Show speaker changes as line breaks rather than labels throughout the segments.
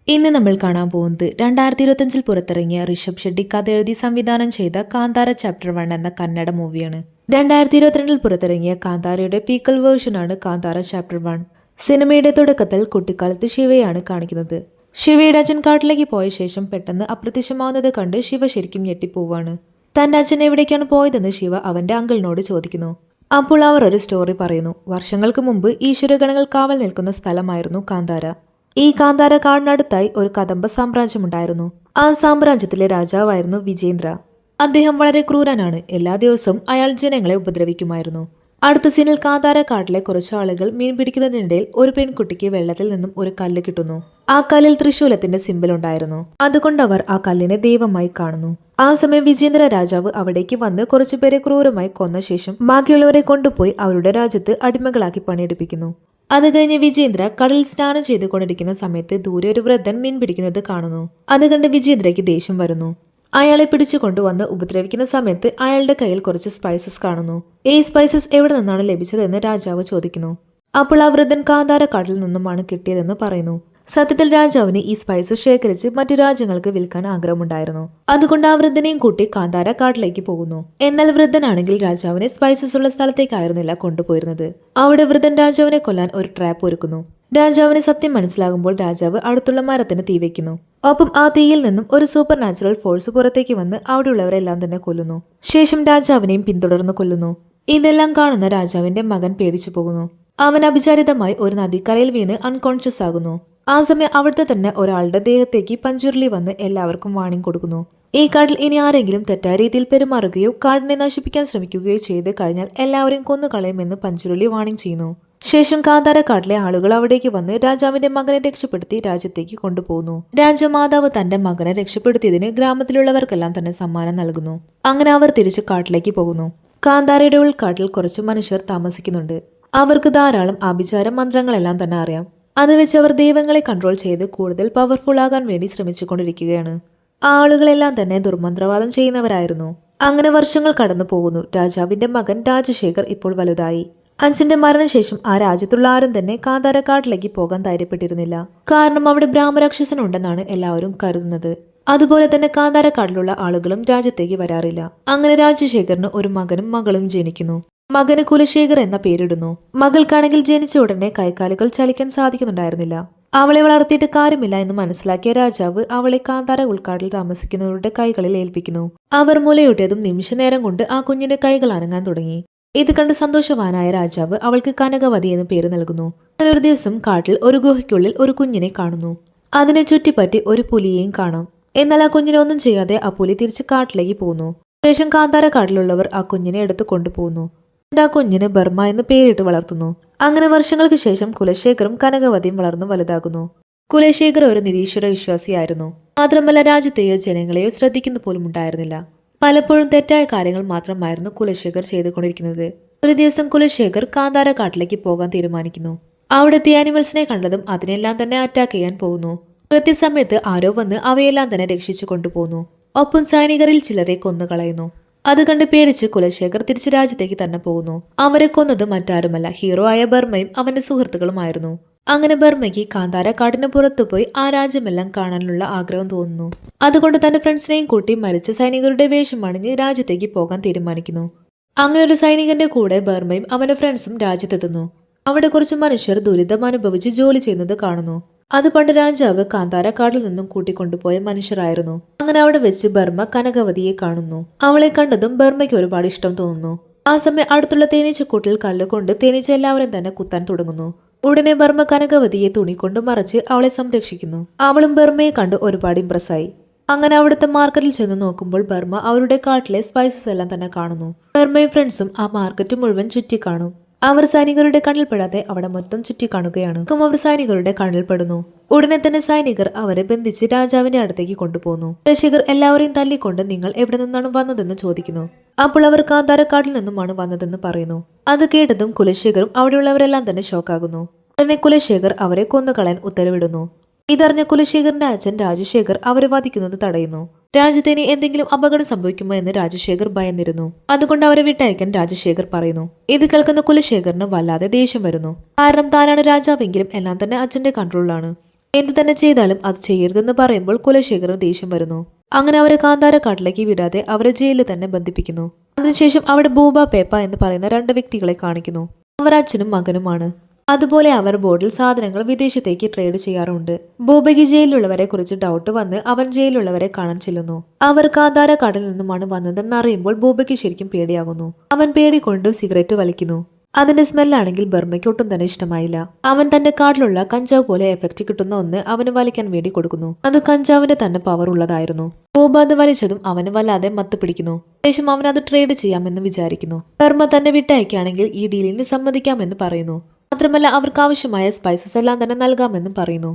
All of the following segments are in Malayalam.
ഇന്ന് നമ്മൾ കാണാൻ പോകുന്നത് 2025 പുറത്തിറങ്ങിയ ഋഷഭ് ഷെട്ടി കഥ എഴുതി സംവിധാനം ചെയ്ത കാന്താര ചാപ്റ്റർ 1 എന്ന കന്നഡ മൂവിയാണ്. 2022 പുറത്തിറങ്ങിയ കാന്താരയുടെ പീക്കൽ വേർഷനാണ് കാന്താര ചാപ്റ്റർ 1. സിനിമയുടെ തുടക്കത്തിൽ കുട്ടിക്കാലത്ത് ശിവയാണ് കാണിക്കുന്നത്. ശിവയുടെ അച്ഛൻ കാട്ടിലേക്ക് പോയ ശേഷം പെട്ടെന്ന് അപ്രത്യക്ഷമാവുന്നത് കണ്ട് ശിവ ശരിക്കും ഞെട്ടിപ്പോവാണ്. തന്റെ അച്ഛൻ എവിടേക്കാണ് പോയതെന്ന് ശിവ അവന്റെ അങ്കിളിനോട് ചോദിക്കുന്നു. അപ്പോൾ അവർ ഒരു സ്റ്റോറി പറയുന്നു. വർഷങ്ങൾക്ക് മുമ്പ് ഈശ്വരഗണങ്ങൾ കാവൽ നിൽക്കുന്ന സ്ഥലമായിരുന്നു കാന്താര. ഈ കാന്താര കാടിനടുത്തായി ഒരു കദംബ സാമ്രാജ്യമുണ്ടായിരുന്നു. ആ സാമ്രാജ്യത്തിലെ രാജാവായിരുന്നു വിജേന്ദ്ര. അദ്ദേഹം വളരെ ക്രൂരനാണ്. എല്ലാ ദിവസവും അയാൾ ജനങ്ങളെ ഉപദ്രവിക്കുമായിരുന്നു. അടുത്ത സീനിൽ കാന്താര കാട്ടിലെ കുറച്ച് ആളുകൾ മീൻ പിടിക്കുന്നതിനിടയിൽ ഒരു പെൺകുട്ടിക്ക് വെള്ളത്തിൽ നിന്നും ഒരു കല്ല് കിട്ടുന്നു. ആ കല്ലിൽ തൃശൂലത്തിന്റെ സിംബൽ ഉണ്ടായിരുന്നു. അതുകൊണ്ട് അവർ ആ കല്ലിനെ ദൈവമായി കാണുന്നു. ആ സമയം വിജേന്ദ്ര രാജാവ് അവിടേക്ക് വന്ന് കുറച്ചുപേരെ ക്രൂരമായി കൊന്ന ശേഷം ബാക്കിയുള്ളവരെ കൊണ്ടുപോയി അവരുടെ രാജ്യത്ത് അടിമകളാക്കി പണിയെടുപ്പിക്കുന്നു. അത് കഴിഞ്ഞ് വിജേന്ദ്ര കടലിൽ സ്നാനം ചെയ്തുകൊണ്ടിരിക്കുന്ന സമയത്ത് ദൂരെ ഒരു വൃദ്ധൻ മീൻ പിടിക്കുന്നത് കാണുന്നു. അത് കണ്ട് വിജേന്ദ്രയ്ക്ക് ദേഷ്യം വരുന്നു. അയാളെ പിടിച്ചു കൊണ്ടുവന്ന് ഉപദ്രവിക്കുന്ന സമയത്ത് അയാളുടെ കയ്യിൽ കുറച്ച് സ്പൈസസ് കാണുന്നു. ഈ സ്പൈസസ് എവിടെ നിന്നാണ് ലഭിച്ചതെന്ന് രാജാവ് ചോദിക്കുന്നു. അപ്പോൾ ആ വൃദ്ധൻ കാന്താര കാട്ടിൽ നിന്നുമാണ് കിട്ടിയതെന്ന് പറയുന്നു. സത്യത്തിൽ രാജാവിന് ഈ സ്പൈസസ് ശേഖരിച്ച് മറ്റു രാജ്യങ്ങൾക്ക് വിൽക്കാൻ ആഗ്രഹമുണ്ടായിരുന്നു. അതുകൊണ്ട് ആ വൃദ്ധനെയും കൂട്ടി കാന്താര കാട്ടിലേക്ക് പോകുന്നു. എന്നാൽ വൃദ്ധനാണെങ്കിൽ രാജാവിനെ സ്പൈസസ് ഉള്ള സ്ഥലത്തേക്കായിരുന്നില്ല കൊണ്ടുപോയിരുന്നത്. അവിടെ വൃദ്ധൻ രാജാവിനെ കൊല്ലാൻ ഒരു ട്രാപ്പ് ഒരുക്കുന്നു. രാജാവിന് സത്യം മനസ്സിലാകുമ്പോൾ രാജാവ് അടുത്തുള്ള മരത്തിന് തീ വെക്കുന്നു. ഒപ്പം ആ തീയിൽ നിന്നും ഒരു സൂപ്പർ നാച്ചുറൽ ഫോഴ്സ് പുറത്തേക്ക് വന്ന് അവിടെയുള്ളവരെല്ലാം തന്നെ കൊല്ലുന്നു. ശേഷം രാജാവിനെയും പിന്തുടർന്ന് കൊല്ലുന്നു. ഇതെല്ലാം കാണുന്ന രാജാവിന്റെ മകൻ പേടിച്ചു പോകുന്നു. അവൻ അഭിചാരിതമായി ഒരു നദിക്കരയിൽ വീണ് അൺകോൺഷ്യസ് ആകുന്നു. ആ സമയം അവിടുത്തെ തന്നെ ഒരാളുടെ ദേഹത്തേക്ക് പഞ്ചുരുളി വന്ന് എല്ലാവർക്കും വാണിംഗ് കൊടുക്കുന്നു. ഈ കാട്ടിൽ ഇനി ആരെങ്കിലും തെറ്റായ രീതിയിൽ പെരുമാറുകയോ കാടിനെ നശിപ്പിക്കാൻ ശ്രമിക്കുകയോ ചെയ്ത് കഴിഞ്ഞാൽ എല്ലാവരെയും കൊന്നുകളയുമെന്ന് പഞ്ചുരുളി വാണിംഗ് ചെയ്യുന്നു. ശേഷം കാന്താര കാട്ടിലെ ആളുകൾ അവിടേക്ക് വന്ന് രാജാവിന്റെ മകനെ രക്ഷപ്പെടുത്തി രാജ്യത്തേക്ക് കൊണ്ടുപോകുന്നു. രാജമാതാവ് തന്റെ മകനെ രക്ഷപ്പെടുത്തിയതിന് ഗ്രാമത്തിലുള്ളവർക്കെല്ലാം തന്നെ സമ്മാനം നൽകുന്നു. അങ്ങനെ അവർ തിരിച്ച് കാട്ടിലേക്ക് പോകുന്നു. കാന്താരയുടെ ഉൾക്കാട്ടിൽ കുറച്ച് മനുഷ്യർ താമസിക്കുന്നുണ്ട്. അവർക്ക് ധാരാളം ആഭിചാര മന്ത്രങ്ങളെല്ലാം തന്നെ അറിയാം. അത് വെച്ച് അവർ ദൈവങ്ങളെ കൺട്രോൾ ചെയ്ത് കൂടുതൽ പവർഫുൾ ആകാൻ വേണ്ടി ശ്രമിച്ചുകൊണ്ടിരിക്കുകയാണ്. ആ ആളുകളെല്ലാം തന്നെ ദുർമന്ത്രവാദം ചെയ്യുന്നവരായിരുന്നു. അങ്ങനെ വർഷങ്ങൾ കടന്നു പോകുന്നു. രാജാവിന്റെ മകൻ രാജശേഖർ ഇപ്പോൾ വലുതായി. അച്ഛന്റെ മരണശേഷം ആ രാജ്യത്തുള്ള ആരും തന്നെ കാന്താര കാട്ടിലേക്ക് പോകാൻ ധൈര്യപ്പെട്ടിരുന്നില്ല. കാരണം അവിടെ ബ്രാഹ്മരാക്ഷസൻ ഉണ്ടെന്നാണ് എല്ലാവരും കരുതുന്നത്. അതുപോലെ തന്നെ കാന്താര കാട്ടിലുള്ള ആളുകളും രാജ്യത്തേക്ക് വരാറില്ല. അങ്ങനെ രാജശേഖറിന് ഒരു മകനും മകളും ജനിക്കുന്നു. മകന് കുലശേഖർ എന്ന പേരിടുന്നു. മകൾക്കാണെങ്കിൽ ജനിച്ച ഉടനെ കൈകാലുകൾ ചലിക്കാൻ സാധിക്കുന്നുണ്ടായിരുന്നില്ല. അവളെ വളർത്തിയിട്ട് കാര്യമില്ല എന്ന് മനസ്സിലാക്കിയ രാജാവ് അവളെ കാന്താര ഉൾക്കാട്ടിൽ താമസിക്കുന്നവരുടെ കൈകളിൽ ഏൽപ്പിക്കുന്നു. അവർ മുലയൂട്ടിയതും നിമിഷനേരം കൊണ്ട് ആ കുഞ്ഞിന്റെ കൈകൾ അനങ്ങാൻ തുടങ്ങി. ഇത് കണ്ട് സന്തോഷവാനായ രാജാവ് അവൾക്ക് കനകവതി എന്ന് പേര് നൽകുന്നു. അങ്ങനെ ഒരു ദിവസം കാട്ടിൽ ഒരു ഗുഹയ്ക്കുള്ളിൽ ഒരു കുഞ്ഞിനെ കാണുന്നു. അതിനെ ചുറ്റിപ്പറ്റി ഒരു പുലിയെയും കാണാം. എന്നാൽ ആ കുഞ്ഞിനെ ഒന്നും ചെയ്യാതെ ആ പുലി തിരിച്ച് കാട്ടിലേക്ക് പോകുന്നു. ശേഷം കാന്താര കാട്ടിലുള്ളവർ ആ കുഞ്ഞിനെ എടുത്ത് കൊണ്ടുപോകുന്നു. ആ കുഞ്ഞിന് ബർമ്മ എന്ന് പേരിട്ട് വളർത്തുന്നു. അങ്ങനെ വർഷങ്ങൾക്ക് ശേഷം കുലശേഖറും കനകവതിയും വളർന്നു വലുതാകുന്നു. കുലശേഖർ ഒരു നിരീശ്വര വിശ്വാസിയായിരുന്നു. മാത്രമല്ല രാജ്യത്തെയോ ജനങ്ങളെയോ ശ്രദ്ധിക്കുന്ന പോലും ഉണ്ടായിരുന്നില്ല. പലപ്പോഴും തെറ്റായ കാര്യങ്ങൾ മാത്രമായിരുന്നു കുലശേഖർ ചെയ്തുകൊണ്ടിരിക്കുന്നത്. ഒരു ദിവസം കുലശേഖർ കാന്താര കാട്ടിലേക്ക് പോകാൻ തീരുമാനിക്കുന്നു. അവിടുത്തെ ആനിമൽസിനെ കണ്ടതും അതിനെല്ലാം തന്നെ അറ്റാക്ക് ചെയ്യാൻ പോകുന്നു. കൃത്യസമയത്ത് ആരോ വന്ന് അവയെല്ലാം തന്നെ രക്ഷിച്ചു കൊണ്ടുപോകുന്നു. ഒപ്പം സൈനികരിൽ ചിലരെ കൊന്നുകളയുന്നു. അത് കണ്ട് പേടിച്ച് കുലശേഖർ തിരിച്ച് രാജ്യത്തേക്ക് തന്നെ പോകുന്നു. അവരെ കൊന്നത് മറ്റാരുമല്ല, ഹീറോ ആയ ബർമ്മയും അവന്റെ സുഹൃത്തുക്കളുമായിരുന്നു. അങ്ങനെ ബർമ്മയ്ക്ക് കാന്താര കാടിന് പുറത്തുപോയി ആ രാജ്യമെല്ലാം കാണാനുള്ള ആഗ്രഹം തോന്നുന്നു. അതുകൊണ്ട് തന്റെ ഫ്രണ്ട്സിനെയും കൂട്ടി മരിച്ച സൈനികരുടെ വേഷം അണിഞ്ഞ് രാജ്യത്തേക്ക് പോകാൻ തീരുമാനിക്കുന്നു. അങ്ങനെ ഒരു സൈനികന്റെ കൂടെ ബർമ്മയും അവന്റെ ഫ്രണ്ട്സും രാജ്യത്തെത്തുന്നു. അവിടെ കുറച്ച് മനുഷ്യർ ദുരിതം അനുഭവിച്ച് ജോലി ചെയ്യുന്നത് കാണുന്നു. അത് പണ്ട് രാജാവ് കാന്താര കാടിൽ നിന്നും കൂട്ടിക്കൊണ്ടുപോയ മനുഷ്യരായിരുന്നു. അങ്ങനെ അവിടെ വെച്ച് ബർമ്മ കനകവതിയെ കാണുന്നു. അവളെ കണ്ടതും ബർമ്മയ്ക്ക് ഒരുപാട് ഇഷ്ടം തോന്നുന്നു. ആ സമയം അടുത്തുള്ള തേനീച്ചക്കൂട്ടിൽ കല്ലുകൊണ്ട് തേനീച്ച എല്ലാവരും തന്നെ കുത്താൻ തുടങ്ങുന്നു. ഉടനെ ബർമ്മ കനകവതിയെ തുണി കൊണ്ട് മറച്ച് അവളെ സംരക്ഷിക്കുന്നു. അവളും ബർമ്മയെ കണ്ട് ഒരുപാട് ഇംപ്രസ്സായി. അങ്ങനെ അവിടുത്തെ മാർക്കറ്റിൽ ചെന്ന് നോക്കുമ്പോൾ ബർമ്മ അവരുടെ കാട്ടിലെ സ്പൈസസ് എല്ലാം തന്നെ കാണുന്നു. ബർമ്മയും ഫ്രണ്ട്സും ആ മാർക്കറ്റ് മുഴുവൻ ചുറ്റിക്കാണും. അവർ സൈനികരുടെ കണ്ണിൽപ്പെടാതെ അവിടെ മൊത്തം ചുറ്റിക്കാണുകയാണ്. അവർ സൈനികരുടെ കണ്ണിൽപ്പെടുന്നു. ഉടനെ തന്നെ സൈനികർ അവരെ ബന്ധിച്ച് രാജാവിന്റെ അടുത്തേക്ക് കൊണ്ടുപോകുന്നു. കുലശേഖർ എല്ലാവരെയും തല്ലിക്കൊണ്ട് നിങ്ങൾ എവിടെ നിന്നാണ് വന്നതെന്ന് ചോദിക്കുന്നു. അപ്പോൾ അവർ കാന്താര കാട്ടിൽ നിന്നുമാണ് വന്നതെന്ന് പറയുന്നു. അത് കേട്ടതും കുലശേഖറും അവിടെയുള്ളവരെല്ലാം തന്നെ ഷോക്കാകുന്നു. ഉടനെ കുലശേഖർ അവരെ കൊന്നുകളയാൻ ഉത്തരവിടുന്നു. ഇതറിഞ്ഞ കുലശേഖറിന്റെ അച്ഛൻ രാജശേഖർ അവരെ വധിക്കുന്നത് തടയുന്നു. രാജ്യത്തിന് എന്തെങ്കിലും അപകടം സംഭവിക്കുമോ എന്ന് രാജശേഖർ ഭയന്നിരുന്നു. അതുകൊണ്ട് അവരെ വിട്ടയക്കാൻ രാജശേഖർ പറയുന്നു. ഇത് കേൾക്കുന്ന കുലശേഖറിന് വല്ലാതെ ദേഷ്യം വരുന്നു. കാരണം താനാണ് രാജാവെങ്കിലും എല്ലാം തന്നെ അച്ഛന്റെ കൺട്രോളിലാണ്. എന്തു തന്നെ ചെയ്താലും അത് ചെയ്യരുതെന്ന് പറയുമ്പോൾ കുലശേഖരന് ദേഷ്യം വരുന്നു. അങ്ങനെ അവരെ കാന്താര കാട്ടിലേക്ക് വിടാതെ അവരെ ജയിലിൽ തന്നെ ബന്ധിപ്പിക്കുന്നു. അതിനുശേഷം അവിടെ ബൂബ പേപ്പ എന്ന് പറയുന്ന 2 വ്യക്തികളെ കാണിക്കുന്നു. അവർ അച്ഛനും മകനുമാണ്. അതുപോലെ അവർ ബോർഡിൽ സാധനങ്ങൾ വിദേശത്തേക്ക് ട്രേഡ് ചെയ്യാറുണ്ട്. ബൂബയ്ക്ക് ജയിലിലുള്ളവരെ കുറിച്ച് ഡൗട്ട് വന്ന് അവൻ ജയിലിലുള്ളവരെ കാണാൻ ചെല്ലുന്നു. അവർ കാന്താര കാട്ടിൽ നിന്നുമാണ് വന്നതെന്ന് അറിയുമ്പോൾ ബൂബയ്ക്ക് ശരിക്കും പേടിയാകുന്നു. അവൻ പേടി കൊണ്ട് സിഗരറ്റ് വലിക്കുന്നു. അതിന്റെ സ്മെല്ലാണെങ്കിൽ ബർമ്മയ്ക്ക് ഒട്ടും തന്നെ ഇഷ്ടമായില്ല. അവൻ തന്റെ കാട്ടിലുള്ള കഞ്ചാവ് പോലെ എഫക്റ്റ് കിട്ടുന്ന ഒന്ന് അവന് വലിക്കാൻ വേണ്ടി കൊടുക്കുന്നു. അത് കഞ്ചാവിന്റെ തന്നെ പവർ ഉള്ളതായിരുന്നു. ബൂബ അത് വലിച്ചതും അവന് വല്ലാതെ മത്ത് പിടിക്കുന്നു. ശേഷം അവൻ അത് ട്രേഡ് ചെയ്യാമെന്ന് വിചാരിക്കുന്നു. ബർമ്മ തന്നെ വിട്ടയക്കുകയാണെങ്കിൽ ഈ ഡീലിന് സമ്മതിക്കാമെന്ന് പറയുന്നു. മാത്രമല്ല അവർക്ക് ആവശ്യമായ സ്പൈസസ് എല്ലാം തന്നെ നൽകാമെന്നും പറയുന്നു.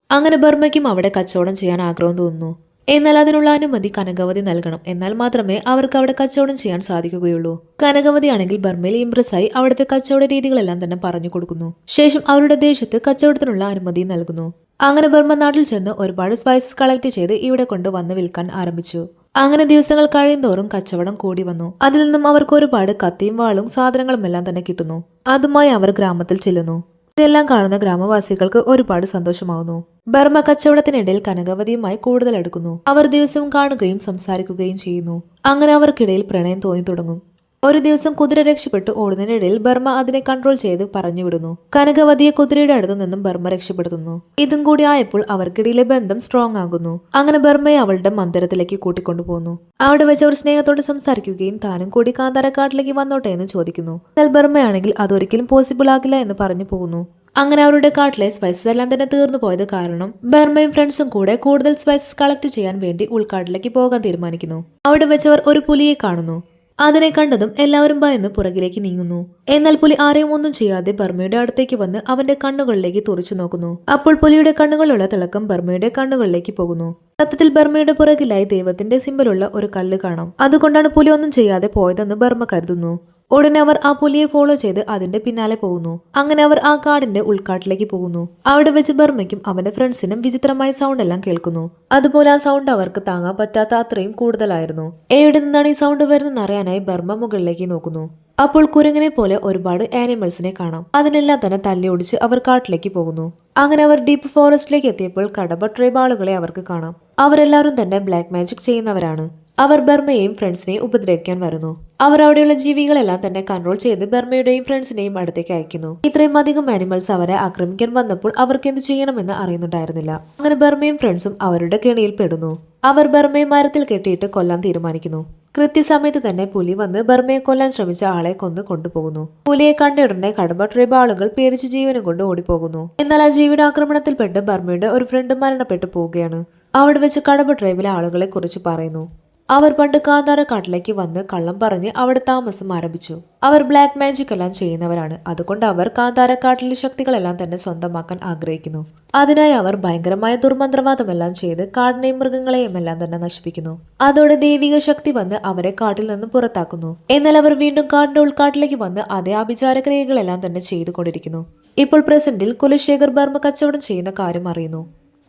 അങ്ങനെ ബർമ്മയ്ക്കും അവിടെ കച്ചവടം ചെയ്യാൻ ആഗ്രഹം തോന്നുന്നു. എന്നാൽ അതിനുള്ള അനുമതി കനകവതി നൽകണം. എന്നാൽ മാത്രമേ അവർക്ക് അവിടെ കച്ചവടം ചെയ്യാൻ സാധിക്കുകയുള്ളൂ. കനകവതി ആണെങ്കിൽ ബർമ്മയിൽ ഇംപ്രസ്സായി അവിടുത്തെ കച്ചവട രീതികളെല്ലാം തന്നെ പറഞ്ഞു കൊടുക്കുന്നു. ശേഷം അവരുടെ ദേശത്ത് കച്ചവടത്തിനുള്ള അനുമതി നൽകുന്നു. അങ്ങനെ ബർമ്മ നാട്ടിൽ ചെന്ന് ഒരുപാട് സ്പൈസസ് കളക്ട് ചെയ്ത് ഇവിടെ കൊണ്ട് വന്ന് വിൽക്കാൻ ആരംഭിച്ചു. അങ്ങനെ ദിവസങ്ങൾ കഴിയുന്തോറും കച്ചവടം കൂടി വന്നു. അതിൽ നിന്നും അവർക്ക് ഒരുപാട് കത്തിയും വാളും സാധനങ്ങളും എല്ലാം തന്നെ കിട്ടുന്നു. അതുമായി അവർ ഗ്രാമത്തിൽ ചെല്ലുന്നു. ഇതെല്ലാം കാണുന്ന ഗ്രാമവാസികൾക്ക് ഒരുപാട് സന്തോഷമാവുന്നു. ബർമ്മ കച്ചവടത്തിനിടയിൽ കനകവതിയുമായി കൂടുതൽ അടുക്കുന്നു. അവർ ദിവസവും കാണുകയും സംസാരിക്കുകയും ചെയ്യുന്നു. അങ്ങനെ അവർക്കിടയിൽ പ്രണയം തോന്നി തുടങ്ങും. ഒരു ദിവസം കുതിര രക്ഷപ്പെട്ടു ഓടുന്നതിനിടയിൽ ബർമ്മ അതിനെ കൺട്രോൾ ചെയ്ത് പറഞ്ഞുവിടുന്നു. കനകവതിയെ കുതിരയുടെ അടുത്തു നിന്നും ബർമ്മ രക്ഷപ്പെടുത്തുന്നു. ഇതും കൂടി ആയപ്പോൾ അവർക്കിടയിലെ ബന്ധം സ്ട്രോങ് ആകുന്നു. അങ്ങനെ ബർമ്മയെ അവളുടെ മന്ദിരത്തിലേക്ക് കൂട്ടിക്കൊണ്ടുപോകുന്നു. അവിടെ വെച്ച് അവർ സ്നേഹത്തോട് സംസാരിക്കുകയും താനും കൂടി കാന്താരക്കാട്ടിലേക്ക് വന്നോട്ടെ എന്ന് ചോദിക്കുന്നു. എന്നാൽ ബർമ്മയാണെങ്കിൽ അതൊരിക്കലും പോസിബിൾ ആകില്ല എന്ന് പറഞ്ഞു പോകുന്നു. അങ്ങനെ അവരുടെ കാട്ടിലെ സ്പൈസസ് എല്ലാം തന്നെ തീർന്നു പോയത് കാരണം ബർമ്മയും ഫ്രണ്ട്സും കൂടെ കൂടുതൽ സ്പൈസസ് കളക്ട് ചെയ്യാൻ വേണ്ടി ഉൾക്കാട്ടിലേക്ക് പോകാൻ തീരുമാനിക്കുന്നു. അവിടെ വെച്ചവർ ഒരു പുലിയെ കാണുന്നു. അതിനെ കണ്ടതും എല്ലാവരും ഭയന്ന് പുറകിലേക്ക് നീങ്ങുന്നു. എന്നാൽ പുലി ആരെയും ഒന്നും ചെയ്യാതെ ബർമ്മയുടെ അടുത്തേക്ക് വന്ന് അവന്റെ കണ്ണുകളിലേക്ക് തുറച്ചു നോക്കുന്നു. അപ്പോൾ പുലിയുടെ കണ്ണുകളുള്ള തിളക്കം ബർമ്മയുടെ കണ്ണുകളിലേക്ക് പോകുന്നു. സത്യത്തിൽ ബർമ്മയുടെ പുറകിലായി ദൈവത്തിന്റെ സിംബലുള്ള ഒരു കല്ല് കാണാം. അതുകൊണ്ടാണ് പുലി ഒന്നും ചെയ്യാതെ പോയതെന്ന് ബർമ്മ കരുതുന്നു. ഉടനെ അവർ ആ പുലിയെ ഫോളോ ചെയ്ത് അതിന്റെ പിന്നാലെ പോകുന്നു. അങ്ങനെ അവർ ആ കാടിന്റെ ഉൾക്കാട്ടിലേക്ക് പോകുന്നു. അവിടെ വെച്ച് ബർമ്മയ്ക്കും അവന്റെ ഫ്രണ്ട്സിനും വിചിത്രമായ സൗണ്ട് എല്ലാം കേൾക്കുന്നു. അതുപോലെ ആ സൗണ്ട് അവർക്ക് താങ്ങാൻ പറ്റാത്ത അത്രയും കൂടുതലായിരുന്നു. എവിടെ നിന്നാണ് ഈ സൗണ്ട് വരുന്നതെന്ന് അറിയാനായി ബർമ്മ മുകളിലേക്ക് നോക്കുന്നു. അപ്പോൾ കുരങ്ങനെ പോലെ ഒരുപാട് ആനിമൽസിനെ കാണാം. അതിനെല്ലാം തന്നെ തല്ലി ഒടിച്ച് അവർ കാട്ടിലേക്ക് പോകുന്നു. അങ്ങനെ അവർ ഡീപ്പ് ഫോറസ്റ്റിലേക്ക് എത്തിയപ്പോൾ കടബ ട്രൈബ് ആളുകളെ അവർക്ക് കാണാം. അവരെല്ലാവരും തന്നെ ബ്ലാക്ക് മാജിക് ചെയ്യുന്നവരാണ്. അവർ ബർമ്മയെയും ഫ്രണ്ട്സിനെയും ഉപദ്രവിക്കാൻ വരുന്നു. അവർ അവിടെയുള്ള ജീവികളെല്ലാം തന്നെ കൺട്രോൾ ചെയ്ത് ബർമ്മയുടെയും ഫ്രണ്ട്സിനെയും അടുത്തേക്ക് അയക്കുന്നു. ഇത്രയും അധികം ആനിമൽസ് അവരെ ആക്രമിക്കാൻ വന്നപ്പോൾ അവർക്ക് എന്ത് ചെയ്യണമെന്ന് അറിയുന്നുണ്ടായിരുന്നില്ല. അങ്ങനെ ബർമ്മയും ഫ്രണ്ട്സും അവരുടെ കെണിയിൽ പെടുന്നു. അവർ ബർമ്മയെ മരത്തിൽ കെട്ടിയിട്ട് കൊല്ലാൻ തീരുമാനിക്കുന്നു. കൃത്യസമയത്ത് തന്നെ പുലി വന്ന് ബർമ്മയെ കൊല്ലാൻ ശ്രമിച്ച ആളെ കൊന്ന് കൊണ്ടുപോകുന്നു. പുലിയെ കണ്ടയുടനെ കടബ ട്രൈബ് ആളുകൾ പേടിച്ച് ജീവനും കൊണ്ട് ഓടിപ്പോകുന്നു. എന്നാൽ ആ ജീവിയുടെ ആക്രമണത്തിൽപ്പെട്ട് ബർമ്മയുടെ ഒരു ഫ്രണ്ട് മരണപ്പെട്ടു പോവുകയാണ്. അവിടെ വെച്ച് കടബ ട്രൈബിലെ ആളുകളെ കുറിച്ച് പറയുന്നു. അവർ പണ്ട് കാന്താര കാട്ടിലേക്ക് വന്ന് കള്ളം പറഞ്ഞ് അവിടെ താമസം ആരംഭിച്ചു. അവർ ബ്ലാക്ക് മാജിക് എല്ലാം ചെയ്യുന്നവരാണ്. അതുകൊണ്ട് അവർ കാന്താര കാട്ടിലെ ശക്തികളെല്ലാം തന്നെ സ്വന്തമാക്കാൻ ആഗ്രഹിക്കുന്നു. അതിനായി അവർ ഭയങ്കരമായ ദുർമന്ത്രവാദമെല്ലാം ചെയ്ത് കാടിനെയും മൃഗങ്ങളെയും എല്ലാം തന്നെ നശിപ്പിക്കുന്നു. അതോടെ ദൈവിക ശക്തി വന്ന് അവരെ കാട്ടിൽ നിന്നും പുറത്താക്കുന്നു. എന്നാൽ അവർ വീണ്ടും കാടിന്റെ ഉൾക്കാട്ടിലേക്ക് വന്ന് അതേ ആഭിചാരക്രിയകളെല്ലാം തന്നെ ചെയ്തുകൊണ്ടിരിക്കുന്നു. ഇപ്പോൾ പ്രസന്റിൽ കുലശേഖർ ബർമ്മ കച്ചവടം ചെയ്യുന്ന കാര്യം അറിയുന്നു.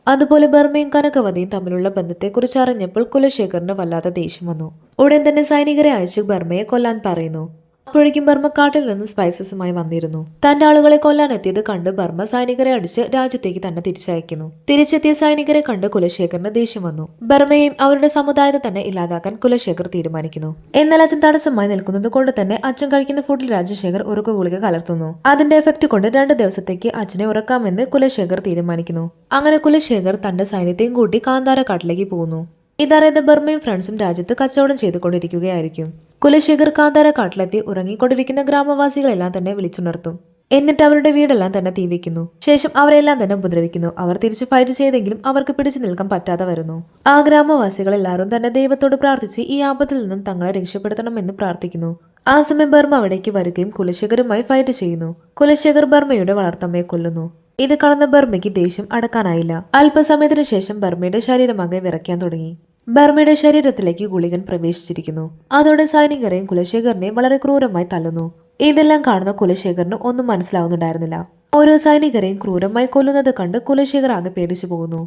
അതുപോലെ ബർമ്മയും കനകവതിയും തമ്മിലുള്ള ബന്ധത്തെക്കുറിച്ച് അറിഞ്ഞപ്പോൾ കുലശേഖറിന് വല്ലാത്ത ദേഷ്യം വന്നു. ഉടൻ തന്നെ സൈനികരെ അയച്ച് ബർമ്മയെ കൊല്ലാൻ പറയുന്നു. അപ്പോഴേക്കും ബർമ്മ കാട്ടിൽ നിന്ന് സ്പൈസസുമായി വന്നിരുന്നു. തന്റെ ആളുകളെ കൊല്ലാൻ എത്തിയത് കണ്ട് ബർമ്മ സൈനികരെ അടിച്ച് രാജ്യത്തേക്ക് തന്നെ തിരിച്ചയക്കുന്നു. തിരിച്ചെത്തിയ സൈനികരെ കണ്ട് കുലശേഖറിന് ദേഷ്യം വന്നു. ബർമ്മയെയും അവരുടെ സമുദായത്തെ തന്നെ ഇല്ലാതാക്കാൻ കുലശേഖർ തീരുമാനിക്കുന്നു. എന്നാൽ അച്ഛൻ തടസ്സമായി നിൽക്കുന്നത് കൊണ്ട് തന്നെ അച്ഛൻ കഴിക്കുന്ന ഫുഡിൽ രാജശേഖർ ഉറക്ക ഗുളിക കലർത്തുന്നു. അതിന്റെ എഫക്ട് കൊണ്ട് 2 ദിവസത്തേക്ക് അച്ഛനെ ഉറക്കാമെന്ന് കുലശേഖർ തീരുമാനിക്കുന്നു. അങ്ങനെ കുലശേഖർ തന്റെ സൈന്യത്തെയും കൂട്ടി കാന്താര കാട്ടിലേക്ക് പോകുന്നു. ഇതറിയാതെ ബർമ്മയും ഫ്രണ്ട്സും രാജ്യത്ത് കച്ചവടം ചെയ്തുകൊണ്ടിരിക്കുകയായിരിക്കും. കുലശേഖർ കാന്താര കാട്ടിലെത്തി ഉറങ്ങിക്കൊണ്ടിരിക്കുന്ന ഗ്രാമവാസികളെല്ലാം തന്നെ വിളിച്ചുണർത്തും. എന്നിട്ട് അവരുടെ വീടെല്ലാം തന്നെ തീവയ്ക്കുന്നു. ശേഷം അവരെല്ലാം തന്നെ ഉപദ്രവിക്കുന്നു. അവർ തിരിച്ച് ഫൈറ്റ് ചെയ്തെങ്കിലും അവർക്ക് പിടിച്ചു നിൽക്കാൻ പറ്റാതെ വരുന്നു. ആ ഗ്രാമവാസികൾ എല്ലാവരും തന്നെ ദൈവത്തോട് പ്രാർത്ഥിച്ച് ഈ ആപത്തിൽ നിന്നും തങ്ങളെ രക്ഷപ്പെടുത്തണമെന്ന് പ്രാർത്ഥിക്കുന്നു. ആ സമയം ബർമ്മ അവിടേക്ക് വരികയും കുലശേഖരുമായി ഫൈറ്റ് ചെയ്യുന്നു. കുലശേഖർ ബർമ്മയുടെ വളർത്തമ്മയെ കൊല്ലുന്നു. ഇത് കാണുന്ന ബർമ്മയ്ക്ക് ദേഷ്യം അടക്കാനായില്ല. അല്പസമയത്തിന് ശേഷം ബർമ്മയുടെ ശരീരമാകെ വിറയ്ക്കാൻ തുടങ്ങി. ബർമ്മയുടെ ശരീരത്തിലേക്ക് ഗുളികൻ പ്രവേശിച്ചിരിക്കുന്നു. അതോടെ സൈനികരെയും കുലശേഖരനെയും വളരെ ക്രൂരമായി തല്ലുന്നു. ഇതെല്ലാം കാണുന്ന കുലശേഖരന് ഒന്നും മനസ്സിലാവുന്നുണ്ടായിരുന്നില്ല. ഓരോ സൈനികരെയും ക്രൂരമായി കൊല്ലുന്നത് കണ്ട് കുലശേഖർ ആകെ പേടിച്ചു പോകുന്നു.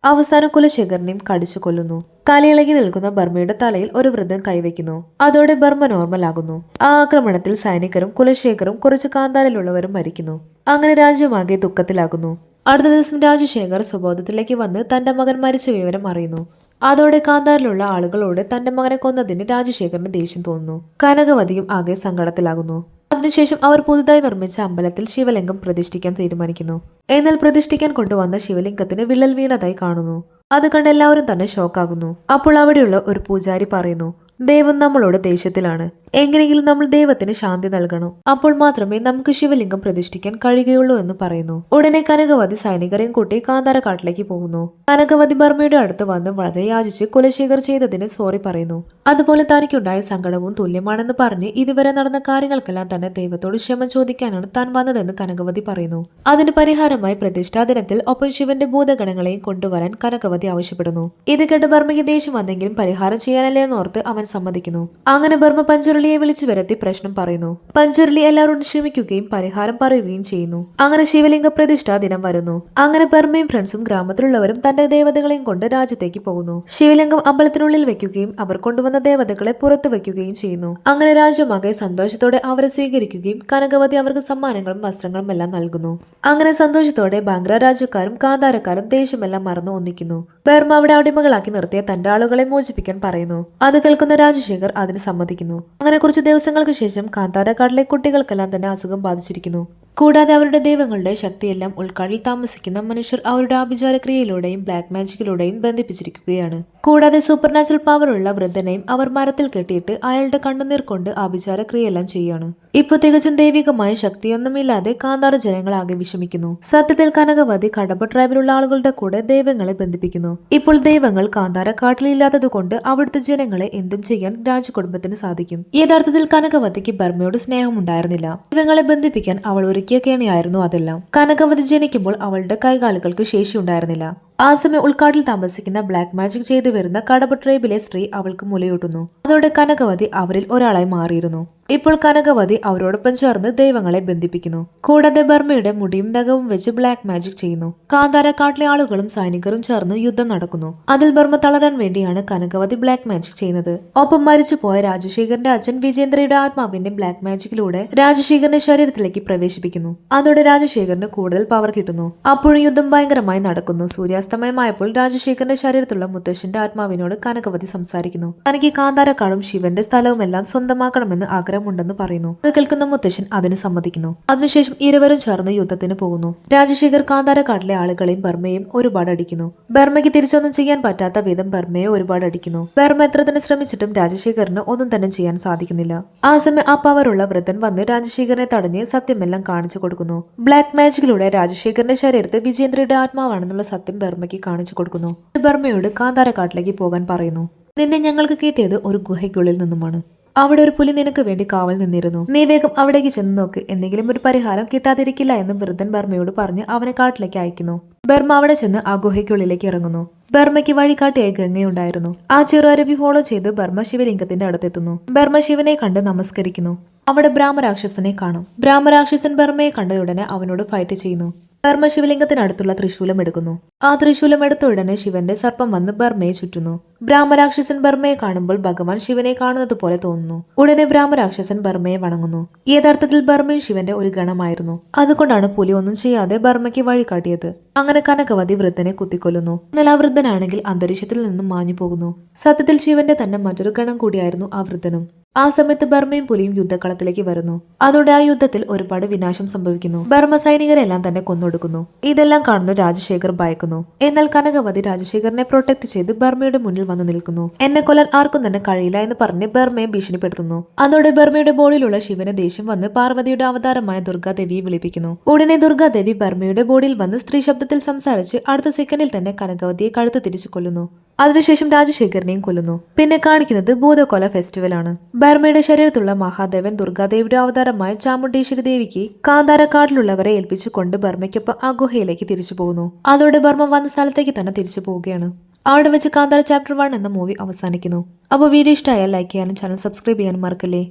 അവസാനം കുലശേഖരനെയും കടിച്ചു കൊല്ലുന്നു. കലയിളകി നിൽക്കുന്ന ബർമ്മയുടെ തലയിൽ ഒരു വൃദ്ധൻ കൈവയ്ക്കുന്നു. അതോടെ ബർമ്മ നോർമൽ ആകുന്നു. ആ ആക്രമണത്തിൽ സൈനികരും കുലശേഖരും കുറച്ച് കാന്താരിലുള്ളവരും മരിക്കുന്നു. അങ്ങനെ രാജ്യമാകെ ദുഃഖത്തിലാകുന്നു. അടുത്ത ദിവസം രാജശേഖർ സ്വബോധത്തിലേക്ക് വന്ന് തന്റെ മകൻ മരിച്ച വിവരം അറിയുന്നു. അതോടെ കാന്താരിലുള്ള ആളുകളോട് തന്റെ മകനെ കൊന്നതിന് രാജശേഖറിന് ദേഷ്യം തോന്നുന്നു. കനകവതിയും ആകെ സങ്കടത്തിലാകുന്നു. അതിനുശേഷം അവർ പുതുതായി നിർമ്മിച്ച അമ്പലത്തിൽ ശിവലിംഗം പ്രതിഷ്ഠിക്കാൻ തീരുമാനിക്കുന്നു. എന്നാൽ പ്രതിഷ്ഠിക്കാൻ കൊണ്ടുവന്ന ശിവലിംഗത്തിന് വിള്ളൽ വീണതായി കാണുന്നു. അത് കണ്ട് എല്ലാവരും തന്നെ ഷോക്കാകുന്നു. അപ്പോൾ അവിടെയുള്ള ഒരു പൂജാരി പറയുന്നു, ദൈവം നമ്മളോട് ദേഷ്യത്തിലാണ്. എങ്ങനെയെങ്കിലും നമ്മൾ ദൈവത്തിന് ശാന്തി നൽകണം. അപ്പോൾ മാത്രമേ നമുക്ക് ശിവലിംഗം പ്രതിഷ്ഠിക്കാൻ കഴിയുകയുള്ളൂ എന്ന് പറയുന്നു. ഉടനെ കനകവതി സൈനികരെയും കൂട്ടി കാന്താരക്കാട്ടിലേക്ക് പോകുന്നു. കനകവതി ബർമ്മയുടെ അടുത്ത് വന്ന് വളരെ യാചിച്ച് കുലശേഖർ ചെയ്തതിന് സോറി പറയുന്നു. അതുപോലെ തനിക്കുണ്ടായ സങ്കടവും തുല്യമാണെന്ന് പറഞ്ഞ് ഇതുവരെ നടന്ന കാര്യങ്ങൾക്കെല്ലാം തന്നെ ദൈവത്തോട് ക്ഷമ ചോദിക്കാനാണ് താൻ വന്നതെന്ന് കനകവതി പറയുന്നു. അതിന് പരിഹാരമായി പ്രതിഷ്ഠാ ദിനത്തിൽ ഒപ്പം ശിവന്റെ ഭൂതഗണങ്ങളെയും കൊണ്ടുവരാൻ കനകവതി ആവശ്യപ്പെടുന്നു. ഇത് കേട്ട് ബർമ്മയ്ക്ക് ദേഷ്യം വന്നെങ്കിലും പരിഹാരം ചെയ്യാനല്ലേ എന്നോർത്ത് അവൻ സമ്മതിക്കുന്നു. അങ്ങനെ ബർമ്മ പഞ്ചുരുളിയെ വിളിച്ചു വരുത്തി പ്രശ്നം പറയുന്നു. പഞ്ചുരുളി എല്ലാവരോടും ക്ഷമിക്കുകയും പരിഹാരം പറയുകയും ചെയ്യുന്നു. അങ്ങനെ ശിവലിംഗ പ്രതിഷ്ഠാ ദിനം വരുന്നു. അങ്ങനെ ബർമ്മയും ഫ്രണ്ട്സും ഗ്രാമത്തിലുള്ളവരും തന്റെ ദേവതകളെയും കൊണ്ട് രാജ്യത്തേക്ക് പോകുന്നു. ശിവലിംഗം അമ്പലത്തിനുള്ളിൽ വെക്കുകയും അവർ കൊണ്ടുവന്ന ദേവതകളെ പുറത്തു വെക്കുകയും ചെയ്യുന്നു. അങ്ങനെ രാജ്യമാകെ സന്തോഷത്തോടെ അവരെ സ്വീകരിക്കുകയും കനകവതി അവർക്ക് സമ്മാനങ്ങളും വസ്ത്രങ്ങളും എല്ലാം നൽകുന്നു. അങ്ങനെ സന്തോഷത്തോടെ ബാംഗ്ര രാജ്യക്കാരും കാന്താരക്കാരും ദേഷ്യമെല്ലാം മറന്നു ഒന്നിക്കുന്നു. ബർമ്മ അവിടെ അടിമകളാക്കി നിർത്തിയ തന്റെ ആളുകളെ മോചിപ്പിക്കാൻ പറയുന്നു. അത് കേൾക്കുന്ന രാജശേഖർ അതിന് സമ്മതിക്കുന്നു. അങ്ങനെ കുറച്ച് ദിവസങ്ങൾക്ക് ശേഷം കാന്താരക്കാട്ടിലെ കുട്ടികൾക്കെല്ലാം തന്നെ അസുഖം ബാധിച്ചിരിക്കുന്നു. കൂടാതെ അവരുടെ ദൈവങ്ങളുടെ ശക്തിയെല്ലാം ഉൾക്കാട്ടിൽ താമസിക്കുന്ന മനുഷ്യർ അവരുടെ ആഭിചാരക്രിയയിലൂടെയും ബ്ലാക്ക് മാജിക്കിലൂടെയും ബന്ധിപ്പിച്ചിരിക്കുകയാണ്. കൂടാതെ സൂപ്പർ നാച്ചുറൽ പവറുള്ള വൃദ്ധനെയും അവർ മരത്തിൽ കെട്ടിയിട്ട് അയാളുടെ കണ്ണുനീർ കൊണ്ട് ആഭിചാരക്രിയയെല്ലാം ചെയ്യാണ്. ഇപ്പോൾ തികച്ചും ദൈവികമായ ശക്തിയൊന്നുമില്ലാതെ കാന്താര ജനങ്ങളാകെ വിഷമിക്കുന്നു. സത്യത്തിൽ കനകവതി കടമ്പ ട്രൈബിലുള്ള ആളുകളുടെ കൂടെ ദൈവങ്ങളെ ബന്ധിപ്പിക്കുന്നു. ഇപ്പോൾ ദൈവങ്ങൾ കാന്താര കാട്ടിലില്ലാത്തത് കൊണ്ട് അവിടുത്തെ ജനങ്ങളെ എന്തും ചെയ്യാൻ രാജകുടുംബത്തിന് സാധിക്കും. യഥാർത്ഥത്തിൽ കനകവതിക്ക് ബർമ്മയോട് സ്നേഹമുണ്ടായിരുന്നില്ല. ദൈവങ്ങളെ ബന്ധിപ്പിക്കാൻ അവൾ ഒരുക്കിയ കേണിയായിരുന്നു അതെല്ലാം. കനകവതി ജനിക്കുമ്പോൾ അവളുടെ കൈകാലുകൾക്ക് ശേഷിയുണ്ടായിരുന്നില്ല. ആ സമയം ഉൾക്കാട്ടിൽ താമസിക്കുന്ന ബ്ലാക്ക് മാജിക് ചെയ്തു വരുന്ന കടമ്പ ട്രൈബിലെ സ്ത്രീ അവൾക്ക് മുലയൂട്ടുന്നു. അതോടെ കനകവതി അവരിൽ ഒരാളായി മാറിയിരുന്നു. ഇപ്പോൾ കനകവതി അവരോടൊപ്പം ചേർന്ന് ദൈവങ്ങളെ ബന്ധിപ്പിക്കുന്നു. കൂടാതെ ബർമ്മയുടെ മുടിയും നഖവും വെച്ച് ബ്ലാക്ക് മാജിക് ചെയ്യുന്നു. കാന്താരക്കാട്ടിലെ ആളുകളും സൈനികരും ചേർന്ന് യുദ്ധം നടക്കുന്നു. അതിൽ ബർമ്മ തളരാൻ വേണ്ടിയാണ് കനകവതി ബ്ലാക്ക് മാജിക് ചെയ്യുന്നത്. ഒപ്പം മരിച്ചുപോയ രാജശേഖരന്റെ അച്ഛൻ വിജേന്ദ്രയുടെ ആത്മാവിന്റെ ബ്ലാക്ക് മാജിക്കിലൂടെ രാജശേഖരന്റെ ശരീരത്തിലേക്ക് പ്രവേശിപ്പിക്കുന്നു. അതോടെ രാജശേഖരന് കൂടുതൽ പവർ കിട്ടുന്നു. അപ്പോഴും യുദ്ധം ഭയങ്കരമായി നടക്കുന്നു. സൂര്യാസ്തമയമായപ്പോൾ രാജശേഖരന്റെ ശരീരത്തിലുള്ള മുത്തശ്ശന്റെ ആത്മാവിനോട് കനകവതി സംസാരിക്കുന്നു. തനിക്ക് കാന്താരക്കാടും ശിവന്റെ സ്ഥലവും എല്ലാം സ്വന്തമാക്കണമെന്ന് ആഗ്രഹമുണ്ടെന്ന് പറയുന്നു. അത് കേൾക്കുന്ന മുത്തശ്ശൻ അതിന് സമ്മതിക്കുന്നു. അതിനുശേഷം ഇരുവരും ചേർന്ന് യുദ്ധത്തിന് പോകുന്നു. രാജശേഖർ കാന്താരക്കാട്ടിലെ ആളുകളെയും ബർമ്മയും ഒരുപാട് അടിക്കുന്നു. ബർമ്മയ്ക്ക് തിരിച്ചൊന്നും ചെയ്യാൻ പറ്റാത്ത വിധം ബർമ്മയെ ഒരുപാട് അടിക്കുന്നു. ബർമ്മ എത്ര തന്നെ ശ്രമിച്ചിട്ടും രാജശേഖറിന് ഒന്നും തന്നെ ചെയ്യാൻ സാധിക്കുന്നില്ല. ആ സമയം ആ പവറുള്ള വൃദ്ധൻ വന്ന് രാജശേഖരനെ തടഞ്ഞ് സത്യമെല്ലാം കാണിച്ചു കൊടുക്കുന്നു. ബ്ലാക്ക് മാജിക്കിലൂടെ രാജശേഖരന്റെ ശരീരത്തിൽ വിജേന്ദ്രയുടെ ആത്മാവാണെന്നുള്ള സത്യം ബർമ്മയ്ക്ക് കാണിച്ചു കൊടുക്കുന്നു. ബർമ്മയോട് കാന്താരക്കാട്ടിലേക്ക് പോകാൻ പറയുന്നു. നിന്നെ ഞങ്ങൾക്ക് കിട്ടിയത് ഒരു ഗുഹയ്ക്കുള്ളിൽ നിന്നുമാണ്. അവിടെ ഒരു പുലി നിനക്ക് വേണ്ടി കാവൽ നിന്നിരുന്നു. നീ വേഗം അവിടേക്ക് ചെന്ന് നോക്ക്. എന്തെങ്കിലും ഒരു പരിഹാരം കിട്ടാതിരിക്കില്ല എന്ന് വൃദ്ധൻ ബർമ്മയോട് പറഞ്ഞ് അവനെ കാട്ടിലേക്ക് അയക്കുന്നു. ബർമ്മ അവിടെ ചെന്ന് ആ ഗുഹയ്ക്കുള്ളിലേക്ക് ഇറങ്ങുന്നു. ബർമ്മയ്ക്ക് വഴികാട്ടിയായി ഗംഗയുണ്ടായിരുന്നു. ആ ചെറു അരുവി ഫോളോ ചെയ്ത് ബർമ്മ ശിവലിംഗത്തിന്റെ അടുത്തെത്തുന്നു. ബർമ്മ ശിവനെ കണ്ട് നമസ്കരിക്കുന്നു. അവിടെ ബ്രാഹ്മരാക്ഷസനെ കാണും. ബ്രാഹ്മരാക്ഷസൻ ബർമ്മയെ കണ്ടയുടനെ അവനോട് ഫൈറ്റ് ചെയ്യുന്നു. ബർമ്മ ശിവലിംഗത്തിനടുത്തുള്ള ത്രിശൂലം എടുക്കുന്നു. ആ ത്രിശൂലം എടുത്ത ഉടനെ ശിവന്റെ സർപ്പം വന്ന് ബർമ്മയെ ചുറ്റുന്നു. ബ്രാഹ്മരാക്ഷസൻ ബർമ്മയെ കാണുമ്പോൾ ഭഗവാൻ ശിവനെ കാണുന്നത് പോലെ തോന്നുന്നു. ഉടനെ ബ്രാഹ്മരാക്ഷസൻ ബർമ്മയെ വണങ്ങുന്നു. യഥാർത്ഥത്തിൽ ബർമ്മയും ശിവന്റെ ഒരു ഗണമായിരുന്നു. അതുകൊണ്ടാണ് പുലി ഒന്നും ചെയ്യാതെ ബർമ്മയ്ക്ക് വഴികാട്ടിയത്. അങ്ങനെ കനകവതി വൃദ്ധനെ കുത്തിക്കൊല്ലുന്നു. എന്നാൽ ആ വൃദ്ധനാണെങ്കിൽ അന്തരീക്ഷത്തിൽ നിന്നും മാഞ്ഞു പോകുന്നു. സത്യത്തിൽ ശിവന്റെ തന്നെ മറ്റൊരു ഗണം കൂടിയായിരുന്നു ആ വൃദ്ധനും. ആ സമയത്ത് ബർമ്മയും പുലിയും യുദ്ധക്കളത്തിലേക്ക് വരുന്നു. അതോടെ ആ യുദ്ധത്തിൽ ഒരുപാട് വിനാശം സംഭവിക്കുന്നു. ബർമ്മ സൈനികരെല്ലാം തന്നെ കൊന്നൊടുക്കുന്നു. ഇതെല്ലാം കാണുന്ന രാജശേഖർ ഭയക്കുന്നു. എന്നാൽ കനകവതി രാജശേഖരനെ പ്രൊട്ടക്ട് ചെയ്ത് ബർമ്മയുടെ മുന്നിൽ വന്ന് നിൽക്കുന്നു. എന്നെ കൊല്ലാൻ ആർക്കും തന്നെ കഴിയില്ല എന്ന് പറഞ്ഞ് ബർമ്മയെ ഭീഷണിപ്പെടുത്തുന്നു. അതോടെ ബർമ്മയുടെ ബോഡിയിലുള്ള ശിവന് ദേഷ്യം വന്ന് പാർവതിയുടെ അവതാരമായ ദുർഗാദേവിയെ വിളിപ്പിക്കുന്നു. ഉടനെ ദുർഗാദേവി ബർമ്മയുടെ ബോഡിയിൽ വന്ന് സ്ത്രീ ശബ്ദത്തിൽ സംസാരിച്ച് അടുത്ത സെക്കൻഡിൽ തന്നെ കനകവതിയെ കഴുത്ത് തിരിച്ചു കൊല്ലുന്നു. അതിനുശേഷം രാജശേഖരനെയും കൊല്ലുന്നു. പിന്നെ കാണിക്കുന്നത് ഭൂതകൊല ഫെസ്റ്റിവൽ ആണ്. ബർമ്മയുടെ ശരീരത്തുള്ള മഹാദേവൻ ദുർഗാദേവിയുടെ അവതാരമായ ചാമുണ്ടേശ്വരി ദേവിക്ക് കാന്താരക്കാട്ടിലുള്ളവരെ ഏൽപ്പിച്ചുകൊണ്ട് ബർമ്മയ്ക്കൊപ്പം ആ ഗുഹയിലേക്ക് തിരിച്ചു പോകുന്നു. അതോടെ ബർമ്മ വന്ന സ്ഥലത്തേക്ക് തന്നെ തിരിച്ചു പോവുകയാണ്. അവിടെ വെച്ച് കാന്താര ചാപ്റ്റർ 1 എന്ന മൂവി അവസാനിക്കുന്നു. അപ്പോൾ വീഡിയോ ഇഷ്ടമായാൽ ലൈക്ക് ചെയ്യാനും ചാനൽ സബ്സ്ക്രൈബ് ചെയ്യാനും മറക്കല്ലേ.